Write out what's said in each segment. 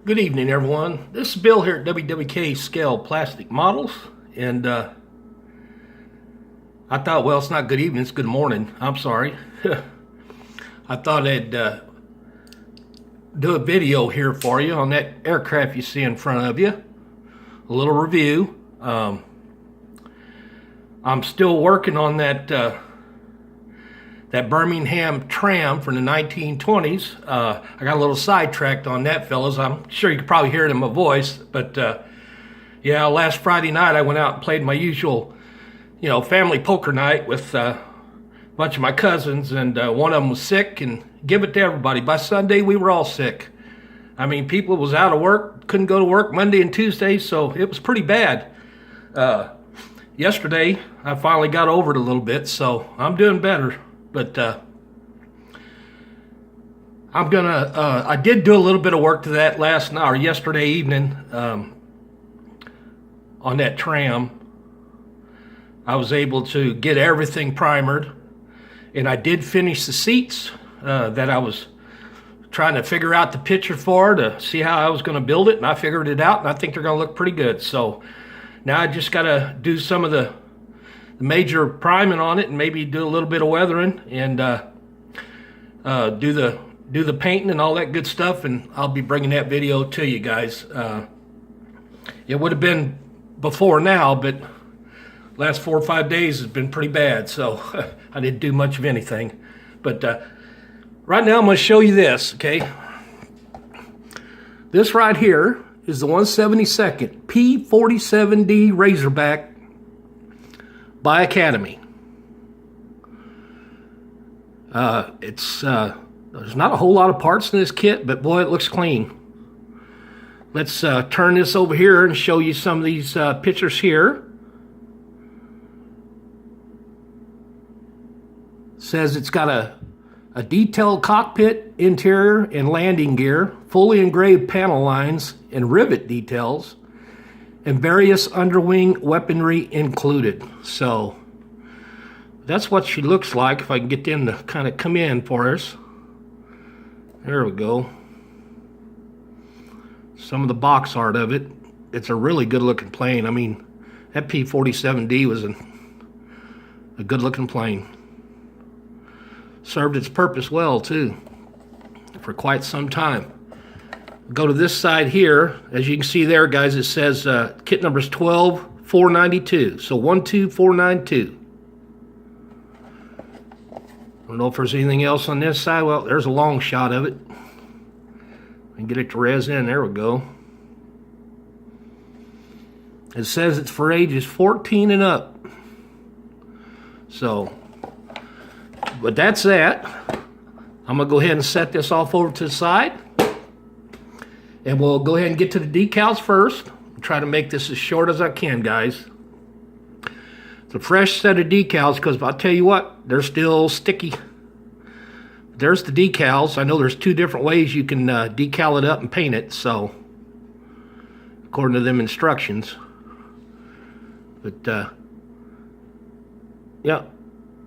Good evening, everyone. This is Bill here at WWK Scale Plastic Models, and I thought, well, it's not good evening, it's good morning. I'm sorry. I thought I'd do a video here for you on that aircraft you see in front of you. A little review. I'm still working on that Birmingham tram from the 1920s. I got a little sidetracked on that, fellas. I'm sure you can probably hear it in my voice. But yeah, last Friday night I went out and played my usual, family poker night with a bunch of my cousins, and one of them was sick, and give it to everybody. By Sunday, we were all sick. I mean, people was out of work, couldn't go to work Monday and Tuesday, so it was pretty bad. Yesterday, I finally got over it a little bit, so I'm doing better. But I did do a little bit of work to that last night, or yesterday evening, on that tram. I was able to get everything primered, and I did finish the seats that I was trying to figure out the picture for, to see how I was going to build it, and I figured it out, and I think they're going to look pretty good. So now I just got to do some of the major priming on it, and maybe do a little bit of weathering, and do the painting and all that good stuff, and I'll be bringing that video to you guys. It would have been before now, but last 4 or 5 days has been pretty bad, so I didn't do much of anything. But right now I'm going to show you this, okay? This right here is the 172nd P-47D Razorback by Academy. There's not a whole lot of parts in this kit, but boy, it looks clean. Let's turn this over here and show you some of these pictures here. It says it's got a detailed cockpit, interior, and landing gear, fully engraved panel lines and rivet details, and various underwing weaponry included. So that's what she looks like. If I can get them to kind of come in for us. There we go. Some of the box art of it. It's a really good looking plane. I mean, that P-47D was a good looking plane. Served its purpose well too, for quite some time. Go to this side here. As you can see there, guys, it says kit number is 12492. So 12492. I don't know if there's anything else on this side. Well, there's a long shot of it. I can get it to res in. There we go. It says it's for ages 14 and up. So, but that's that. I'm going to go ahead and set this off over to the side. And we'll go ahead and get to the decals first. I'll try to make this as short as I can, guys. It's a fresh set of decals, because I'll tell you what, they're still sticky. There's the decals. I know there's two different ways you can decal it up and paint it, so according to them instructions. But yeah,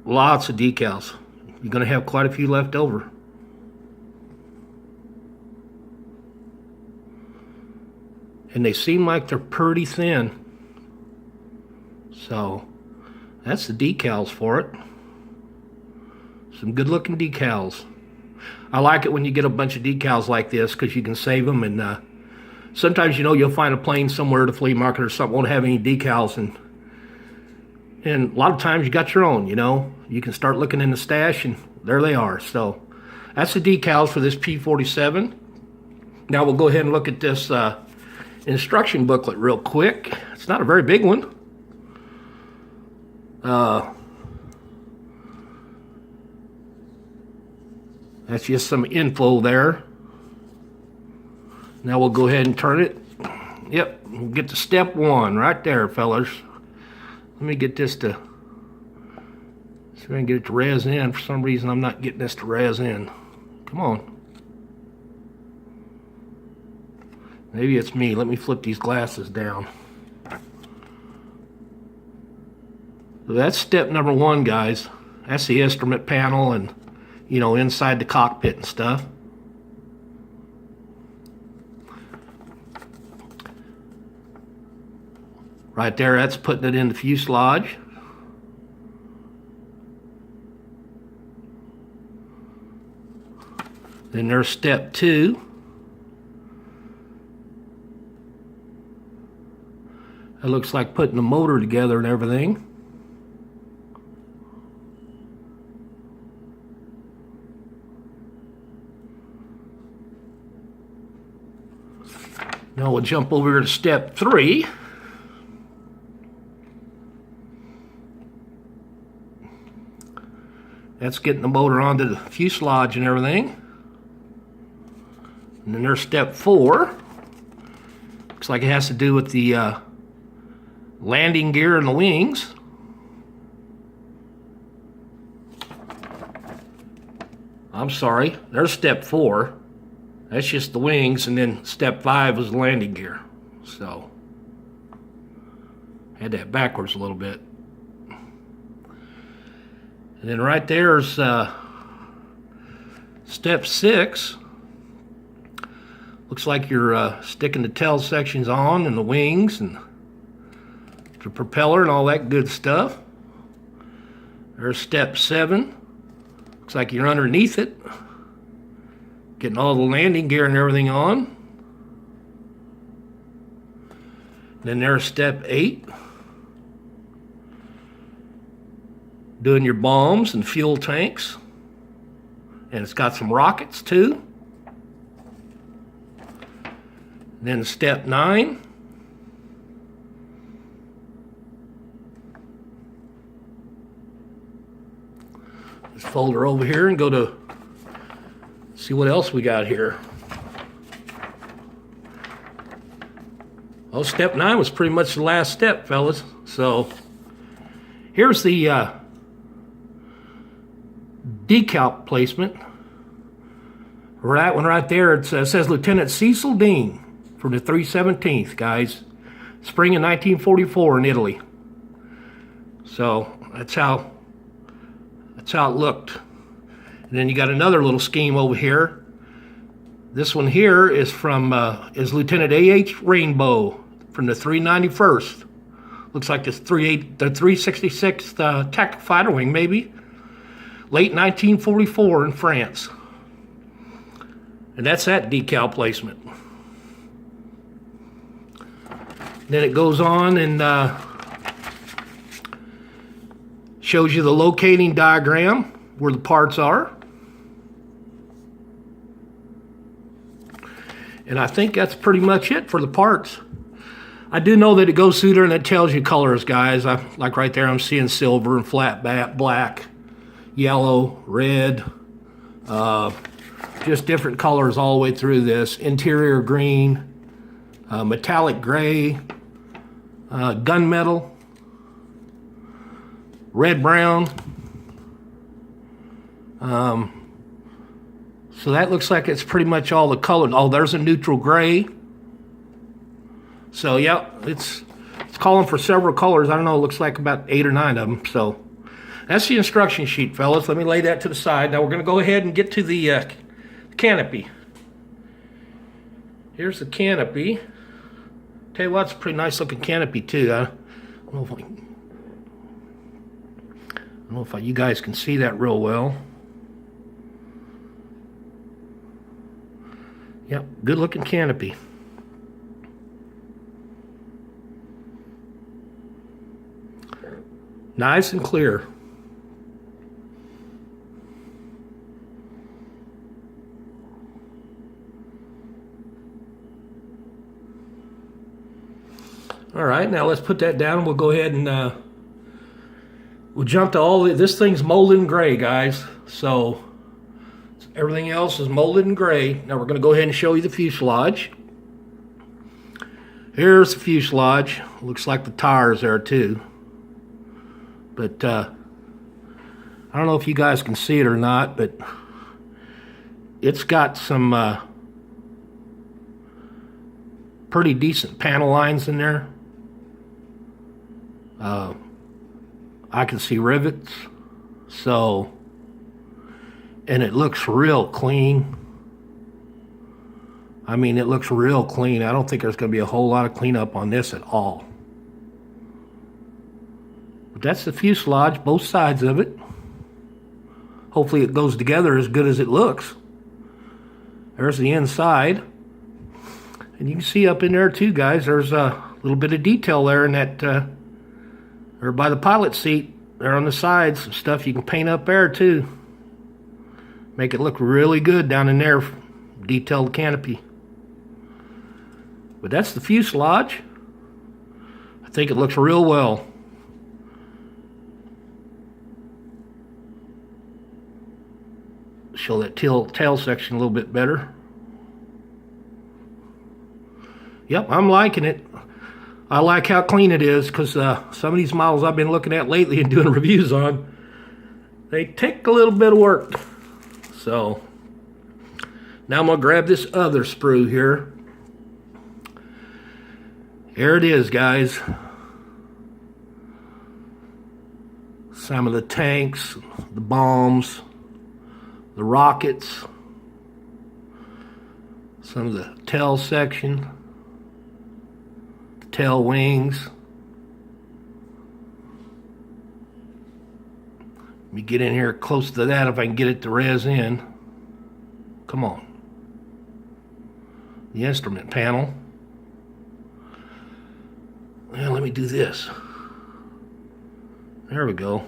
lots of decals. You're going to have quite a few left over. And they seem like they're pretty thin. So that's the decals for it. Some good looking decals. I like it when you get a bunch of decals like this, because you can save them. And sometimes, you'll find a plane somewhere at a flea market or something won't have any decals, and a lot of times you got your own. You can start looking in the stash, and there they are. So that's the decals for this P-47. Now we'll go ahead and look at this instruction booklet real quick. It's not a very big one. That's just some info there. Now we'll go ahead and turn it. Yep, we'll get to step one right there, fellas. Let me get this to, see if I can get it to res in. For some reason, I'm not getting this to res in. Come on. Maybe it's me. Let me flip these glasses down. So that's step number one, guys. That's the instrument panel and, inside the cockpit and stuff. Right there, that's putting it in the fuselage. Then there's step 2. It looks like putting the motor together and everything. Now we'll jump over to step 3. That's getting the motor onto the fuselage and everything. And then there's step 4. Looks like it has to do with the landing gear and the wings. I'm sorry, there's step 4. That's just the wings, and then step 5 is the landing gear. So, had that backwards a little bit. And then right there's step 6. Looks like you're sticking the tail sections on and the wings and the propeller and all that good stuff. There's step 7. Looks like you're underneath it, getting all the landing gear and everything on. Then there's step 8. Doing your bombs and fuel tanks. And it's got some rockets too. Then step 9. Let's fold her over here and go to see what else we got here. Oh, step 9 was pretty much the last step, fellas. So here's the decal placement. For that one right there, it says Lieutenant Cecil Dean for the 317th, guys. Spring of 1944 in Italy. So that's how it looked. And then you got another little scheme over here. This one here is from is Lieutenant A.H. Rainbow from the 391st. Looks like the 366th tactical fighter wing, maybe. Late 1944 in France. And that's that decal placement. Then it goes on and shows you the locating diagram where the parts are. And I think that's pretty much it for the parts. I do know that it goes through there and it tells you colors, guys. Like right there, I'm seeing silver and flat black, yellow, red, just different colors all the way through this. Interior green, metallic gray, gunmetal, red brown. So that looks like it's pretty much all the color. Oh, there's a neutral gray. So yeah, it's calling for several colors. I don't know, it looks like about 8 or 9 of them. So that's the instruction sheet, fellas. Let me lay that to the side. Now we're going to go ahead and get to the canopy. Here's the canopy. Tell you what, it's a pretty nice looking canopy too. I don't know if you guys can see that real well. Yep, good looking canopy. Nice and clear. All right, now let's put that down. We'll go ahead and we'll jump to all this thing's molded in gray, guys. So everything else is molded in gray. Now we're going to go ahead and show you the fuselage. Here's the fuselage. Looks like the tires there too. But I don't know if you guys can see it or not, but it's got some pretty decent panel lines in there. I can see rivets. So, and it looks real clean. I mean, it looks real clean. I don't think there's going to be a whole lot of cleanup on this at all. That's the fuselage, both sides of it. Hopefully it goes together as good as it looks. There's the inside. And you can see up in there too, guys, there's a little bit of detail there in that, or by the pilot seat, there on the sides, some stuff you can paint up there too. Make it look really good down in there, detailed canopy. But that's the fuselage. I think it looks real well. Show that tail section a little bit better. Yep, I'm liking it. I like how clean it is, because some of these models I've been looking at lately and doing reviews on, they take a little bit of work. So now I'm going to grab this other sprue here. Here it is, guys. Some of the tanks, the bombs, the rockets, some of the tail section, the tail wings. Let me get in here close to that if I can get it to res in. Come on. The instrument panel. Well, let me do this. There we go.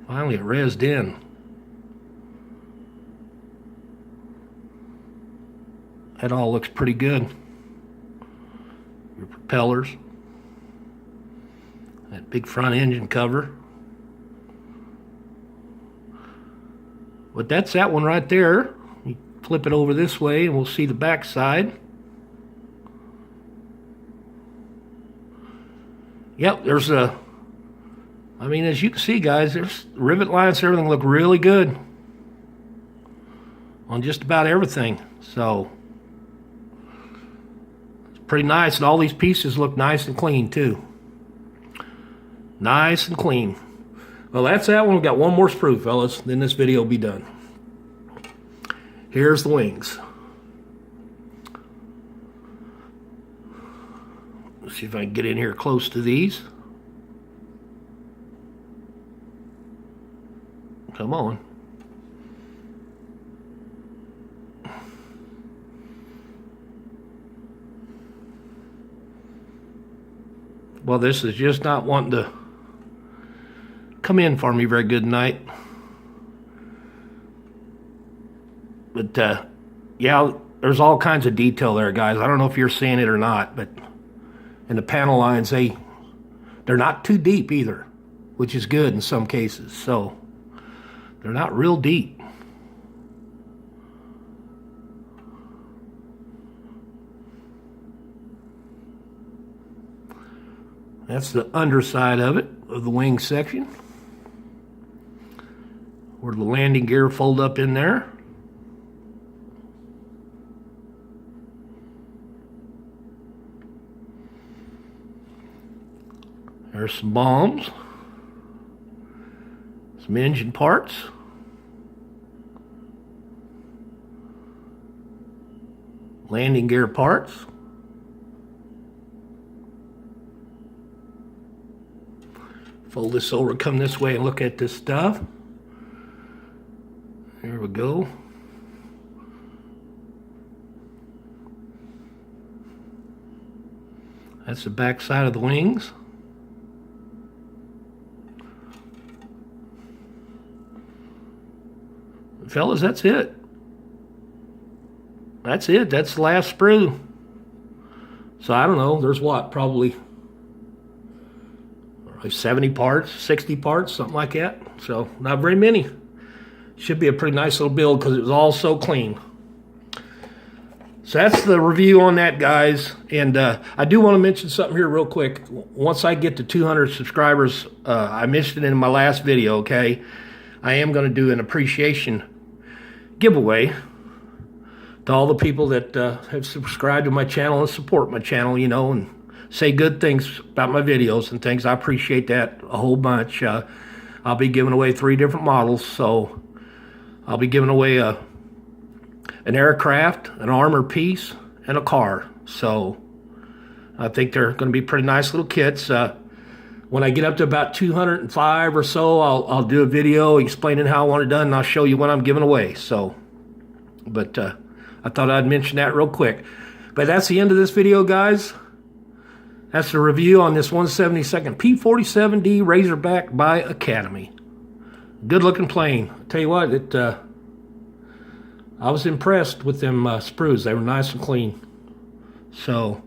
Finally it resed in. That all looks pretty good. Your propellers. That big front engine cover. But that's that one right there. You flip it over this way and we'll see the back side. Yep, there's a, I mean, as you can see, guys, there's rivet lines, everything look really good on just about everything. So it's pretty nice, and all these pieces look nice and clean too. Nice and clean. Well, that's that one. We've got one more sprue, fellas, then this video will be done. Here's the wings. Let's see if I can get in here close to these. Come on. Well, this is just not wanting to come in for me very good tonight. But yeah, there's all kinds of detail there, guys. I don't know if you're seeing it or not, but in the panel lines, they're not too deep either, which is good in some cases. So they're not real deep. That's the underside of it, of the wing section, where the landing gear fold up in there. There's some bombs, some engine parts, landing gear parts, fold this over, come this way and look at this stuff. There we go. That's the back side of the wings. Fellas, that's it. That's it. That's the last sprue. So I don't know. There's what? Probably 70 parts, 60 parts, something like that. So not very many. Should be a pretty nice little build because it was all so clean. So that's the review on that, guys. And I do want to mention something here real quick. Once I get to 200 subscribers, I mentioned it in my last video, okay? I am going to do an appreciation giveaway to all the people that have subscribed to my channel and support my channel, you know, and say good things about my videos and things. I appreciate that a whole bunch. I'll be giving away 3 different models. So I'll be giving away an aircraft, an armor piece, and a car. So I think they're going to be pretty nice little kits. When I get up to about 205 or so, I'll do a video explaining how I want it done, and I'll show you what I'm giving away. So, but I thought I'd mention that real quick. But that's the end of this video, guys. That's the review on this 172nd P-47D Razorback by Academy. Good looking plane. I'll tell you what, I was impressed with them sprues. They were nice and clean. So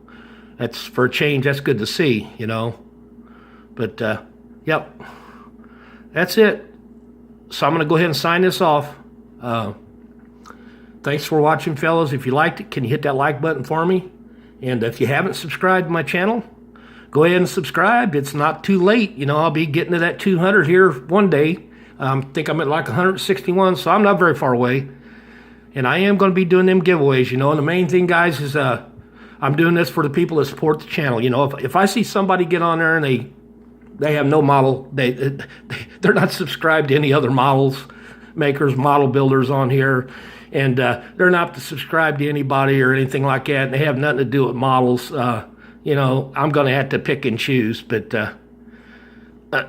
that's, for a change, that's good to see, you know. But yep, that's it. So I'm going to go ahead and sign this off. Thanks for watching, fellas. If you liked it, can you hit that like button for me? And if you haven't subscribed to my channel, go ahead and subscribe. It's not too late. You know, I'll be getting to that 200 here one day. I think I'm at like 161, so I'm not very far away. And I am going to be doing them giveaways, you know. And the main thing, guys, is I'm doing this for the people that support the channel. You know, if I see somebody get on there and they have no model, they're not subscribed to any other models, makers, model builders on here, and they're not subscribed to anybody or anything like that, and they have nothing to do with models, you know, I'm going to have to pick and choose. But,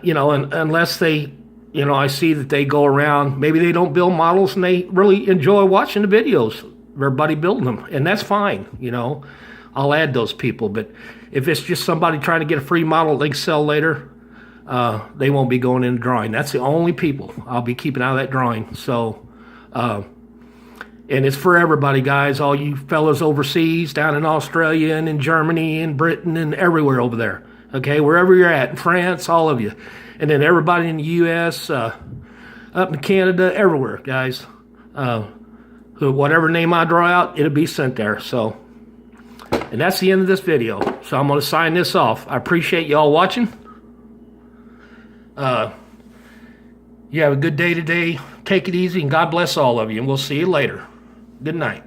you know, unless they, you know, I see that they go around, maybe they don't build models and they really enjoy watching the videos of everybody building them, and that's fine, you know. I'll add those people. But if it's just somebody trying to get a free model they can sell later, they won't be going in the drawing. That's the only people I'll be keeping out of that drawing. So, and it's for everybody, guys. All you fellas overseas, down in Australia and in Germany and Britain and everywhere over there. Okay, wherever you're at, in France, all of you. And then everybody in the U.S., up in Canada, everywhere, guys. Whatever name I draw out, it'll be sent there. So, and that's the end of this video. So I'm going to sign this off. I appreciate y'all watching. You have a good day today. Take it easy, and God bless all of you. And we'll see you later. Good night.